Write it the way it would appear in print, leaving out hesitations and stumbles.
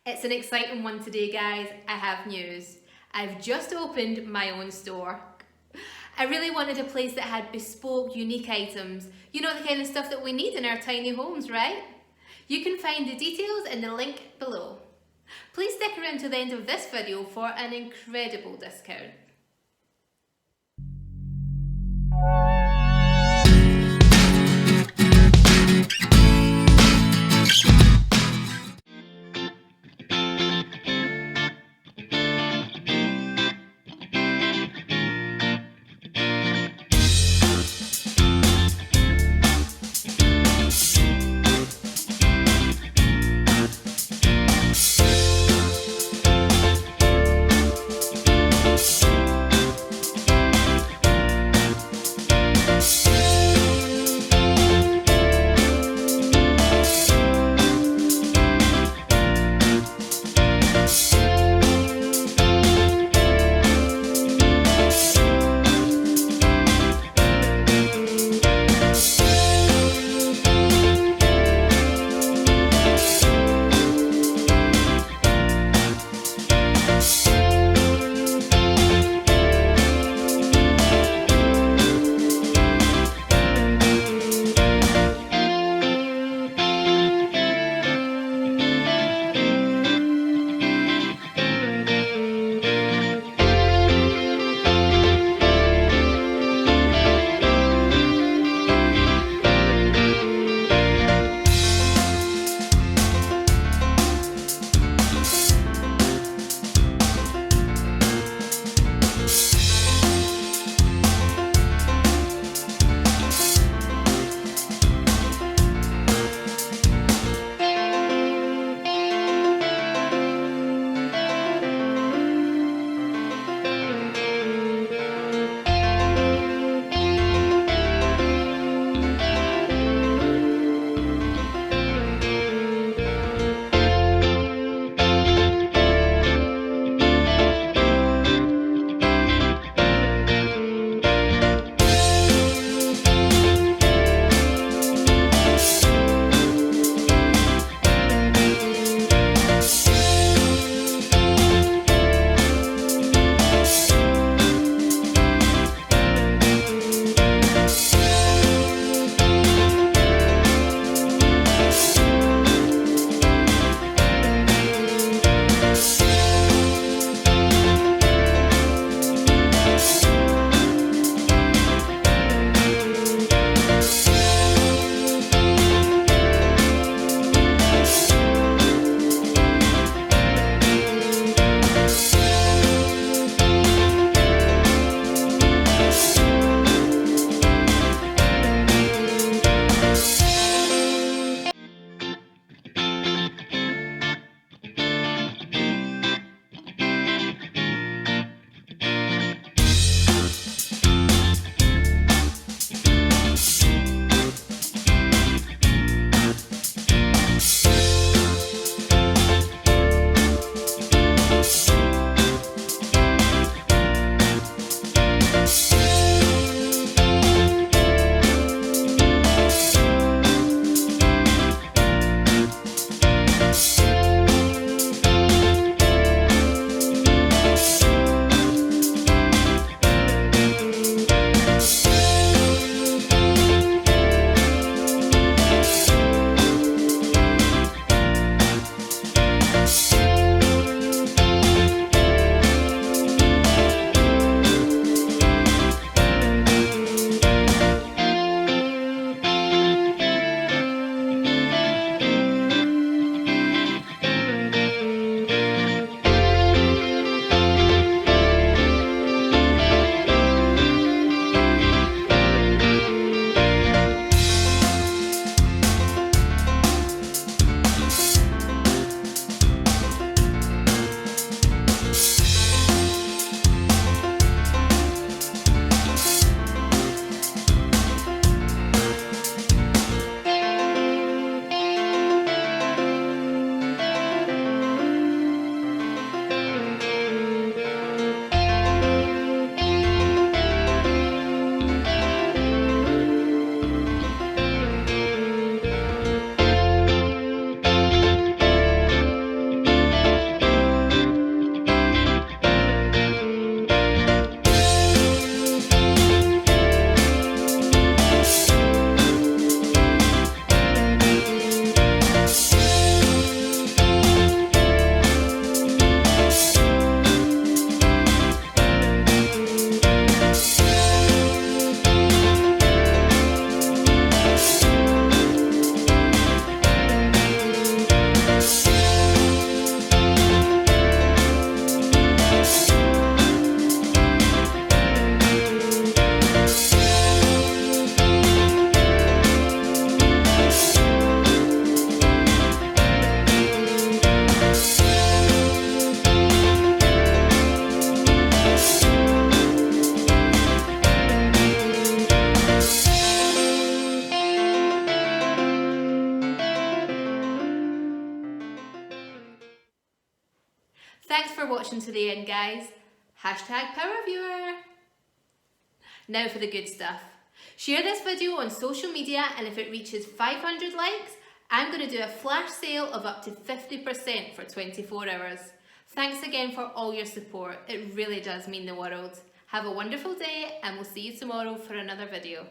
It's an exciting one today, guys. I have news. I've just opened my own store. I really wanted a place that had bespoke, unique items. You know, the kind of stuff that we need in our tiny homes, right? You can find the details in the link below. Please stick around to the end of this video for an incredible discount. Thanks for watching to the end, guys. Hashtag PowerViewer. Now for the good stuff. Share this video on social media, and if it reaches 500 likes, I'm going to do a flash sale of up to 50% for 24 hours. Thanks again for all your support. It really does mean the world. Have a wonderful day, and we'll see you tomorrow for another video.